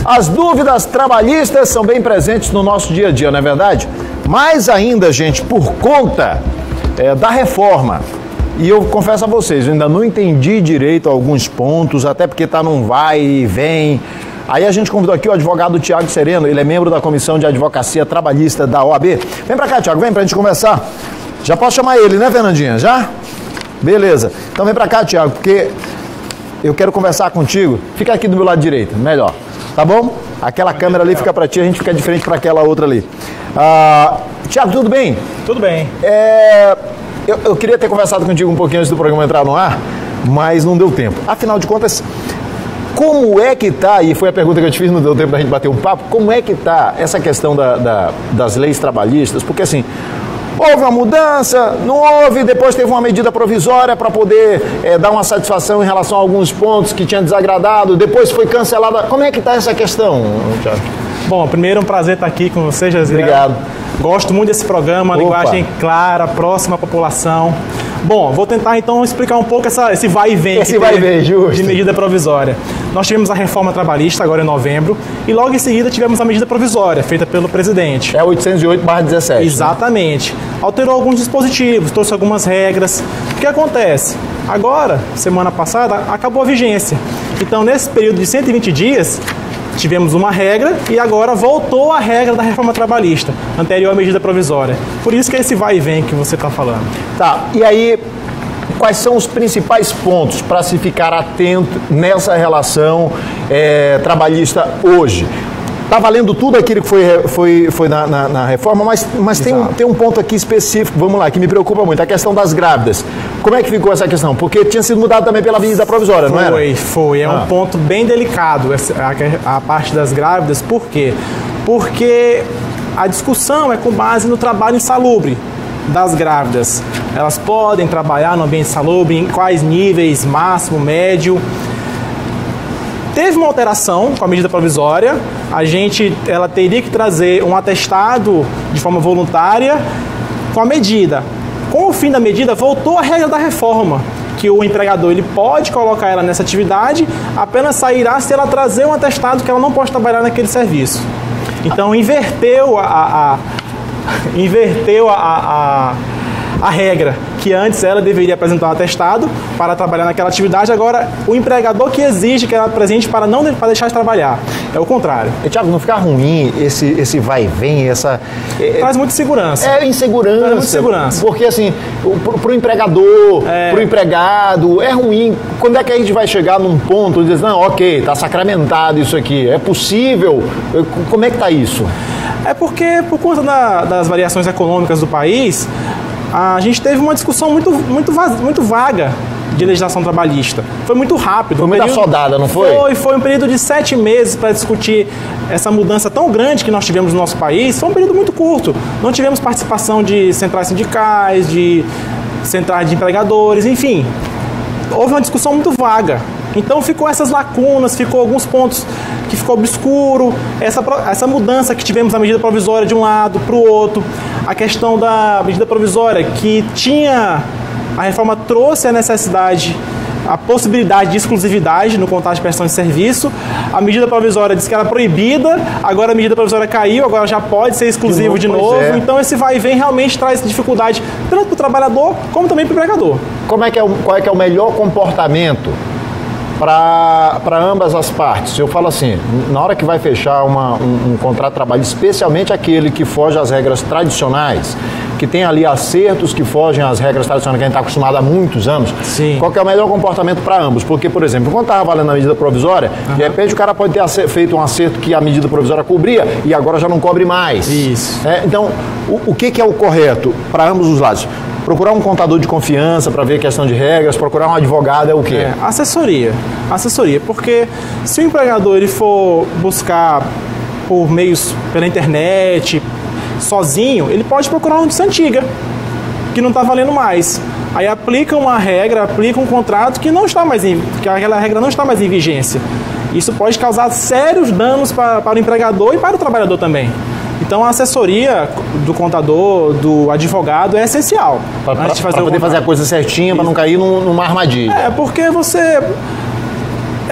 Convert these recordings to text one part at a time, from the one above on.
As dúvidas trabalhistas são bem presentes no nosso dia a dia, não é verdade? Mais ainda, gente, por conta da reforma. E eu confesso a vocês, eu ainda não entendi direito alguns pontos, até porque tá num vai e vem. Aí a gente convidou aqui o advogado Tiago Sereno, ele é membro da Comissão de Advocacia Trabalhista da OAB. Vem pra cá, Tiago, vem pra gente conversar. Já posso chamar ele, né, Fernandinha? Já? Beleza. Então vem pra cá, Tiago, porque eu quero conversar contigo. Fica aqui do meu lado direito, melhor. Tá bom? Aquela câmera ali fica pra ti, a gente fica de frente pra aquela outra ali. Tiago, tudo bem? Tudo bem. Eu queria ter conversado contigo um pouquinho antes do programa entrar no ar, mas não deu tempo. Afinal de contas, como é que tá, e foi a pergunta que eu te fiz, não deu tempo da gente bater um papo, como é que tá essa questão das leis trabalhistas? Porque assim, houve uma mudança, não houve, depois teve uma medida provisória para poder dar uma satisfação em relação a alguns pontos que tinha desagradado, depois foi cancelada. Como é que está essa questão, Tiago? Bom, primeiro é um prazer estar aqui com você, José. Obrigado. Gosto muito desse programa, linguagem clara, próxima à população. Bom, vou tentar então explicar um pouco esse vai e vem, de medida provisória. Nós tivemos a reforma trabalhista agora em novembro e logo em seguida tivemos a medida provisória feita pelo presidente. É 808/17. Exatamente. Né? Alterou alguns dispositivos, trouxe algumas regras. O que acontece? Agora, semana passada, acabou a vigência. Então, nesse período de 120 dias, tivemos uma regra e agora voltou a regra da reforma trabalhista, anterior à medida provisória. Por isso que é esse vai e vem que você está falando. Tá, e aí, quais são os principais pontos para se ficar atento nessa relação trabalhista hoje? Está valendo tudo aquilo que foi na reforma, mas tem um ponto aqui específico, vamos lá, que me preocupa muito, a questão das grávidas. Como é que ficou essa questão? Porque tinha sido mudado também pela medida provisória, não era? Foi. É um ponto bem delicado a parte das grávidas. Por quê? Porque a discussão é com base no trabalho insalubre das grávidas. Elas podem trabalhar no ambiente insalubre, em quais níveis, máximo, médio. Teve uma alteração com a medida provisória, ela teria que trazer um atestado de forma voluntária com a medida. Com o fim da medida, voltou a regra da reforma, que o empregador ele pode colocar ela nessa atividade, apenas sairá se ela trazer um atestado que ela não pode trabalhar naquele serviço. Então, inverteu a regra, que antes ela deveria apresentar um atestado para trabalhar naquela atividade, agora o empregador que exige que ela apresente para deixar de trabalhar. É o contrário. Tiago, não fica ruim esse vai e vem, traz muita segurança. Insegurança. Traz muita segurança. Porque assim, pro empregador, pro empregado, é ruim. Quando é que a gente vai chegar num ponto e dizer, não, ok, tá sacramentado isso aqui, é possível? Como é que tá isso? É porque, por conta das variações econômicas do país, a gente teve uma discussão muito vaga de legislação trabalhista. Foi muito rápido. Foi muito assodada, não foi? Foi um período de 7 meses para discutir essa mudança tão grande que nós tivemos no nosso país. Foi um período muito curto. Não tivemos participação de centrais sindicais, de centrais de empregadores, enfim. Houve uma discussão muito vaga. Então ficou essas lacunas, ficou alguns pontos que ficou obscuro, essa mudança que tivemos na medida provisória de um lado para o outro, a questão da medida provisória que a reforma trouxe a necessidade, a possibilidade de exclusividade no contrato de prestação de serviço. A medida provisória disse que era proibida, agora a medida provisória caiu, agora já pode ser exclusivo de novo. Então esse vai e vem realmente traz dificuldade tanto para o trabalhador como também para o empregador. Qual é que é o melhor comportamento para ambas as partes? Eu falo assim, na hora que vai fechar um contrato de trabalho, especialmente aquele que foge às regras tradicionais, que tem ali acertos que fogem às regras tradicionais que a gente está acostumado há muitos anos, sim, qual que é o melhor comportamento para ambos? Porque, por exemplo, quando estava valendo a medida provisória, de repente o cara pode ter feito um acerto que a medida provisória cobria e agora já não cobre mais. Isso. Então, o que é o correto para ambos os lados? Procurar um contador de confiança para ver a questão de regras, procurar um advogado é o quê? Assessoria, porque se o empregador ele for buscar por meios pela internet, sozinho, ele pode procurar uma notícia antiga, que não está valendo mais. Aí aplica uma regra, aplica um contrato que aquela regra não está mais em vigência. Isso pode causar sérios danos para o empregador e para o trabalhador também. Então a assessoria do contador, do advogado é essencial. Para poder fazer a coisa certinha, para não cair numa armadilha. Porque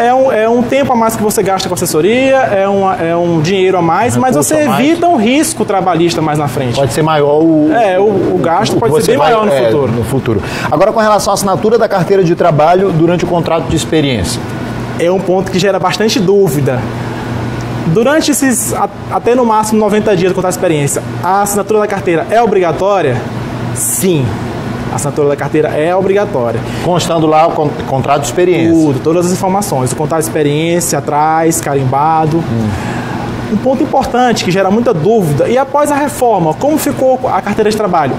é um tempo a mais que você gasta com assessoria, é um dinheiro a mais, mas você evita um risco trabalhista mais na frente. Pode ser maior o gasto pode ser bem maior no futuro. Agora, com relação à assinatura da carteira de trabalho durante o contrato de experiência. É um ponto que gera bastante dúvida. Durante até no máximo 90 dias do contrato de experiência, a assinatura da carteira é obrigatória? Sim. A assinatura da carteira é obrigatória. Constando lá o contrato de experiência. Todas as informações. O contrato de experiência atrás, carimbado. Um ponto importante que gera muita dúvida. E após a reforma, como ficou a carteira de trabalho?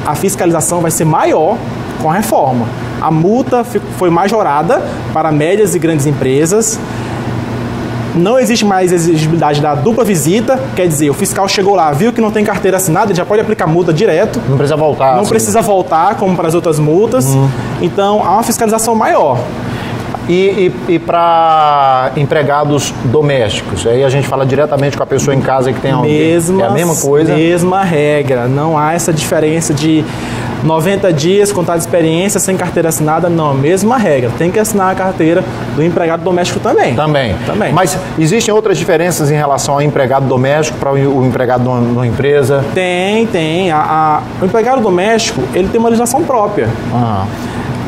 A fiscalização vai ser maior com a reforma. A multa foi majorada para médias e grandes empresas. Não existe mais exigibilidade da dupla visita, quer dizer, o fiscal chegou lá, viu que não tem carteira assinada, ele já pode aplicar multa direto. Não precisa voltar. Não precisa voltar, como para as outras multas. Então, há uma fiscalização maior. E para empregados domésticos? Aí a gente fala diretamente com a pessoa em casa que tem alguém. É a mesma coisa? Mesma regra. Não há essa diferença de 90 dias, contrato de experiência, sem carteira assinada. Não, mesma regra. Tem que assinar a carteira do empregado doméstico também. Também. Mas existem outras diferenças em relação ao empregado doméstico para o empregado numa empresa? Tem. O empregado doméstico, ele tem uma legislação própria.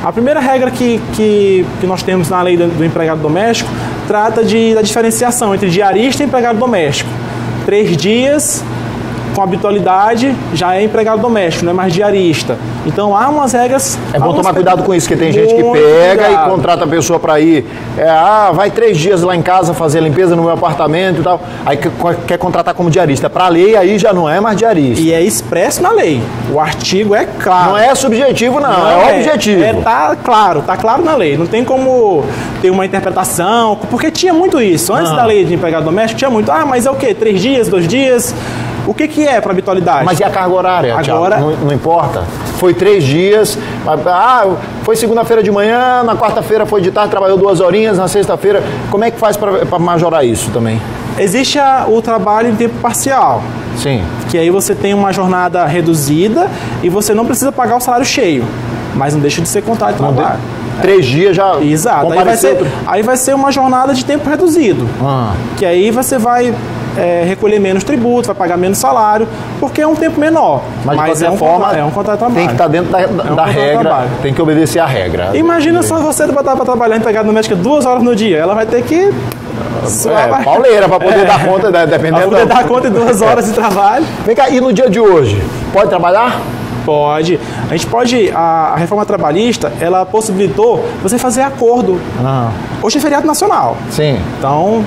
A primeira regra que nós temos na lei do empregado doméstico trata da diferenciação entre diarista e empregado doméstico. 3 dias com habitualidade já é empregado doméstico, não é mais diarista. Então há umas regras... É bom tomar cuidado com isso, porque tem gente que pega e contrata a pessoa para ir. Vai 3 dias lá em casa fazer a limpeza no meu apartamento e tal. Aí quer contratar como diarista. Para a lei, aí já não é mais diarista. E é expresso na lei. O artigo é claro. Não é subjetivo, não é objetivo. Tá claro na lei. Não tem como ter uma interpretação, porque tinha muito isso. Antes da lei de empregado doméstico, tinha muito. Mas é o quê? 3 dias, 2 dias? O que é para habitualidade? Mas e a carga horária, agora Thiago? Não importa. Foi 3 dias, foi segunda-feira de manhã, na quarta-feira foi de tarde, trabalhou 2 horinhas, na sexta-feira. Como é que faz para majorar isso também? Existe o trabalho em tempo parcial. Sim. Que aí você tem uma jornada reduzida e você não precisa pagar o salário cheio, mas não deixa de ser contrato de trabalho. 3 dias já... Exato. Aí vai ser uma jornada de tempo reduzido. Que aí você vai... recolher menos tributo, vai pagar menos salário, porque é um tempo menor. Mas de qualquer forma, é um contrato de trabalho. Tem que estar dentro da regra, tem que obedecer a regra. Imagina só você botar para trabalhar empregado doméstico 2 horas no dia, ela vai ter que... pauleira para poder dar conta, dependendo... Para poder dar conta de 2 horas de trabalho. Vem cá, e no dia de hoje, pode trabalhar? Pode. A gente pode... A reforma trabalhista, ela possibilitou você fazer acordo. Hoje é feriado nacional. Sim. Então...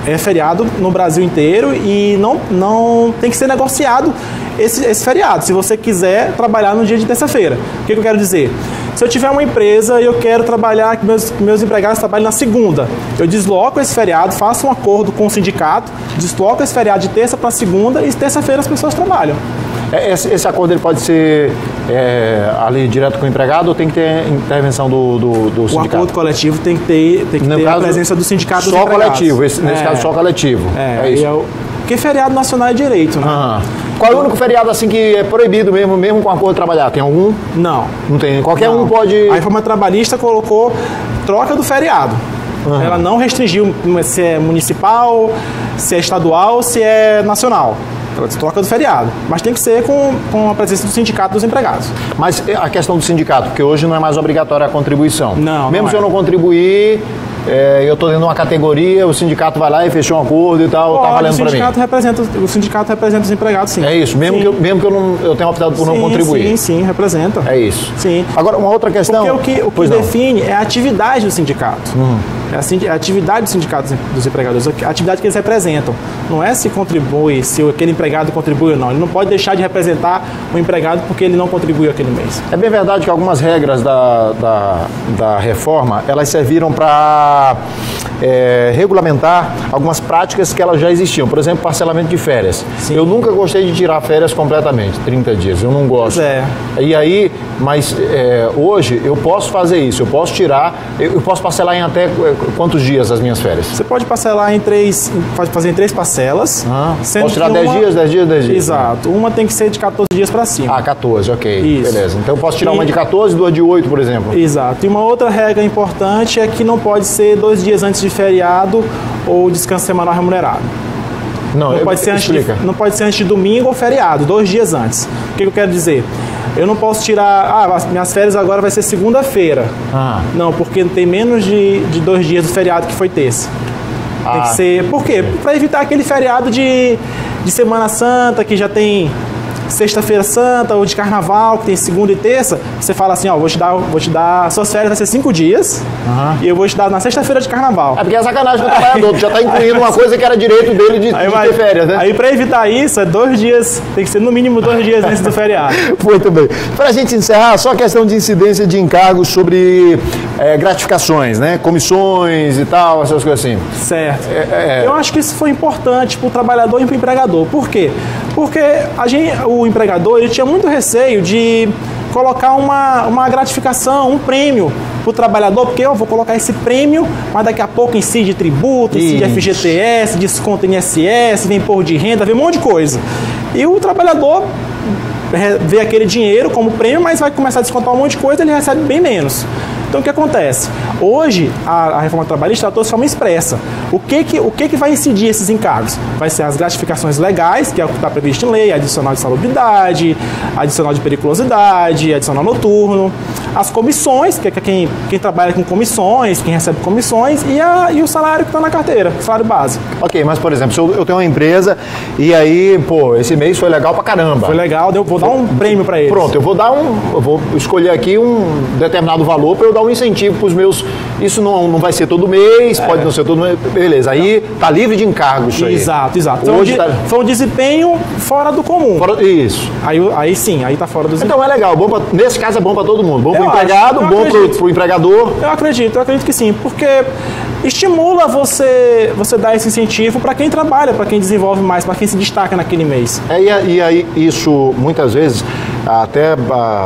é feriado no Brasil inteiro e não tem que ser negociado esse feriado, se você quiser trabalhar no dia de terça-feira. O que eu quero dizer? Se eu tiver uma empresa e eu quero trabalhar, que meus empregados trabalhem na segunda, eu desloco esse feriado, faço um acordo com o sindicato, desloco esse feriado de terça para segunda e terça-feira as pessoas trabalham. Esse acordo ele pode ser ali direto com o empregado ou tem que ter intervenção do sindicato? O acordo coletivo tem que ter a presença do sindicato dos empregados. Só coletivo, nesse caso só coletivo. É isso. Porque feriado nacional é direito, né? Qual é o único feriado assim que é proibido mesmo com acordo de trabalhar? Tem algum? Não. Não tem. Qualquer um pode... A reforma trabalhista colocou troca do feriado. Ela não restringiu se é municipal, se é estadual, se é nacional. Troca do feriado. Mas tem que ser com a presença do sindicato dos empregados. Mas a questão do sindicato, porque hoje não é mais obrigatória a contribuição. Não. Mesmo se eu não contribuir, eu estou dentro de uma categoria, o sindicato vai lá e fechou um acordo e tal, tá valendo para mim. O sindicato representa os empregados, sim. É isso, mesmo que eu tenha optado por não contribuir. Sim, representa. É isso. Sim. Agora, uma outra questão... Porque o que define é a atividade do sindicato. É a atividade do sindicato dos empregadores, a atividade que eles representam. Não é se contribui, se aquele empregado contribui ou não. Ele não pode deixar de representar o empregado porque ele não contribuiu aquele mês. É bem verdade que algumas regras da reforma, elas serviram para regulamentar algumas práticas que elas já existiam. Por exemplo, parcelamento de férias. Sim. Eu nunca gostei de tirar férias completamente, 30 dias. Eu não gosto. Pois é. E aí, Mas hoje eu posso fazer isso, eu posso tirar, eu posso parcelar em até quantos dias as minhas férias? Você pode parcelar pode fazer em 3 parcelas. Posso tirar 10 dias, 10 dias, 10 dias. Exato. Uma tem que ser de 14 dias para cima. Ah, 14, ok. Isso. Beleza. Então eu posso tirar uma de 14 e 2 de 8, por exemplo. Exato. E uma outra regra importante é que não pode ser 2 dias antes de feriado ou descanso semanal remunerado. Não pode ser antes de domingo ou feriado, 2 dias antes. O que eu quero dizer? Eu não posso tirar, minhas férias agora vai ser segunda-feira. Não, porque tem menos de 2 dias do feriado que foi terça. Tem que ser, por quê? Para evitar aquele feriado de Semana Santa, que já tem Sexta-feira Santa ou de Carnaval, que tem segunda e terça. Você fala assim, vou te dar, suas férias vai ser 5 dias e eu vou te dar na sexta-feira de Carnaval. É porque é sacanagem do trabalhador, tu já tá incluindo uma coisa que era direito dele de ter férias, né? Aí para evitar isso, 2 dias, tem que ser no mínimo 2 dias antes do feriado. Muito bem. Pra gente encerrar, só a questão de incidência de encargos sobre gratificações, né? Comissões e tal, essas coisas assim. Certo. Eu acho que isso foi importante pro trabalhador e pro empregador. Por quê? Porque o empregador ele tinha muito receio de colocar uma gratificação, um prêmio para o trabalhador, porque eu vou colocar esse prêmio, mas daqui a pouco incide tributo, incide FGTS, desconto INSS, vem imposto de renda, vem um monte de coisa. E o trabalhador vê aquele dinheiro como prêmio, mas vai começar a descontar um monte de coisa, ele recebe bem menos. Então o que acontece? Hoje a reforma trabalhista tratou de forma expressa. O que vai incidir esses encargos? Vai ser as gratificações legais, que é o que está previsto em lei, adicional de salubridade, adicional de periculosidade, adicional noturno, as comissões, que é quem trabalha com comissões, quem recebe comissões, e o salário que está na carteira, o salário base. Ok, mas por exemplo, se eu tenho uma empresa e aí, esse mês foi legal pra caramba. Foi legal, eu vou dar um prêmio para eles. Pronto, eu vou escolher aqui um determinado valor para eu dar um incentivo para os meus. Isso não vai ser todo mês, pode não ser todo mês. Beleza, aí tá livre de encargos isso aí. Exato. Hoje foi um desempenho fora do comum. Isso. Aí sim, aí tá fora do desempenho. Então é legal, nesse caso é bom para todo mundo. Bom para o empregado, bom para o empregador. Eu acredito que sim, porque estimula você dar esse incentivo para quem trabalha, para quem desenvolve mais, para quem se destaca naquele mês. E aí isso, muitas vezes, até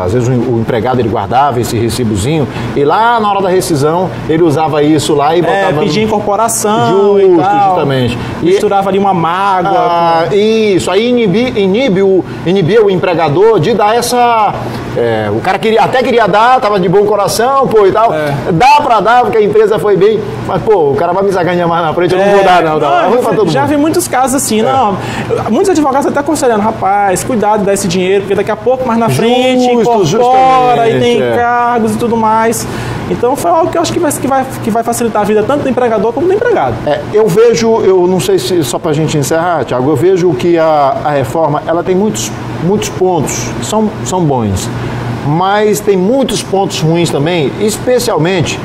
às vezes o empregado ele guardava esse recibozinho e lá na hora da rescisão ele usava isso lá e botava... pedia incorporação e tal, justamente. Misturava ali uma mágoa. Isso, aí inibia o empregador de dar essa... o cara até queria dar, tava de bom coração, e tal. Dá pra dar, porque a empresa foi bem, mas, o cara vai me sacanear mais na frente, eu não vou dar, não. É ruim pra todo mundo. Já vi muitos casos assim, muitos advogados até aconselhando, rapaz, cuidado de dar esse dinheiro, porque daqui a pouco, mais na frente, incorpora e tem encargos e tudo mais. Então foi algo que eu acho que vai facilitar a vida tanto do empregador como do empregado. Eu não sei se, só pra gente encerrar, Thiago, eu vejo que a reforma, ela tem muitos pontos que são bons, mas tem muitos pontos ruins também, especialmente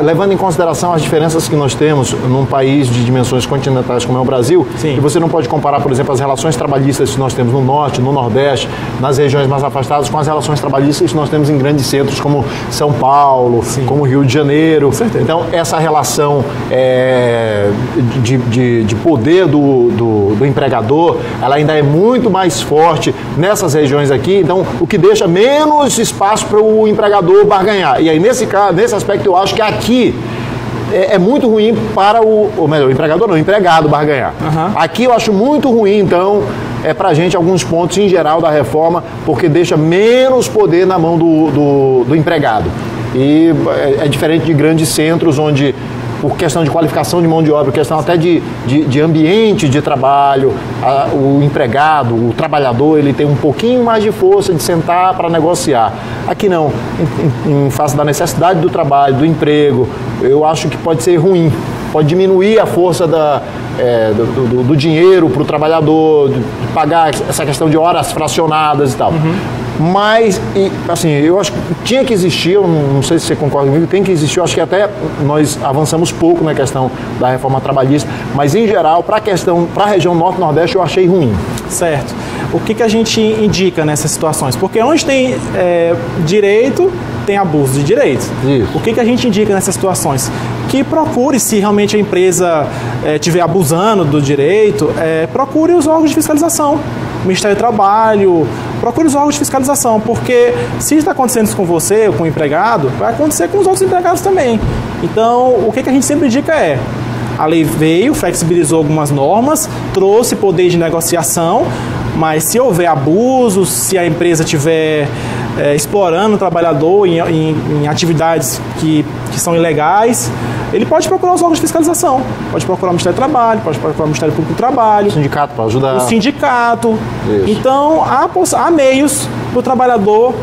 levando em consideração as diferenças que nós temos num país de dimensões continentais como é o Brasil. Sim. E você não pode comparar, por exemplo, as relações trabalhistas que nós temos no Norte, no Nordeste, nas regiões mais afastadas, com as relações trabalhistas que nós temos em grandes centros como São Paulo, sim, como Rio de Janeiro. Então, essa relação de poder do empregador, ela ainda é muito mais forte nessas regiões aqui, então o que deixa menos espaço para o empregador barganhar. E aí, nesse aspecto, eu acho que aqui é muito ruim para o empregador não, o empregado barganhar. Aqui eu acho muito ruim, então, pra gente alguns pontos em geral da reforma, porque deixa menos poder na mão do empregado. E é diferente de grandes centros onde, por questão de qualificação de mão de obra, questão até de ambiente de trabalho, o empregado, o trabalhador, ele tem um pouquinho mais de força de sentar para negociar. Aqui não, em face da necessidade do trabalho, do emprego, eu acho que pode ser ruim, pode diminuir a força do dinheiro para o trabalhador, de pagar essa questão de horas fracionadas e tal. Mas, assim, eu acho que tinha que existir, eu não sei se você concorda comigo, tem que existir, eu acho que até nós avançamos pouco na questão da reforma trabalhista, mas em geral, para a região Norte-Nordeste, eu achei ruim. Certo. O que a gente indica nessas situações? Porque onde tem direito, tem abuso de direito. Isso. O que a gente indica nessas situações? Que procure, se realmente a empresa estiver abusando do direito, procure os órgãos de fiscalização. Ministério do Trabalho, procure os órgãos de fiscalização, porque se está acontecendo isso com você ou com o empregado, vai acontecer com os outros empregados também. Então, o que a gente sempre indica é: a lei veio, flexibilizou algumas normas, trouxe poder de negociação, mas se houver abusos, se a empresa estiver explorando o trabalhador em atividades que são ilegais, ele pode procurar os órgãos de fiscalização, pode procurar o Ministério do Trabalho, pode procurar o Ministério Público do Trabalho, O sindicato para ajudar. o sindicato. Isso. Então, há meios para o trabalhador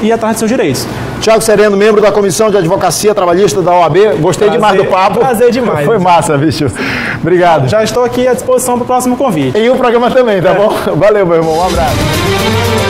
ir atrás de seus direitos. Tiago Sereno, membro da Comissão de Advocacia Trabalhista da OAB. Gostei demais do papo. Prazer demais. Foi massa, bicho. Obrigado. Já estou aqui à disposição para o próximo convite. E o programa também, tá bom? Valeu, meu irmão. Um abraço.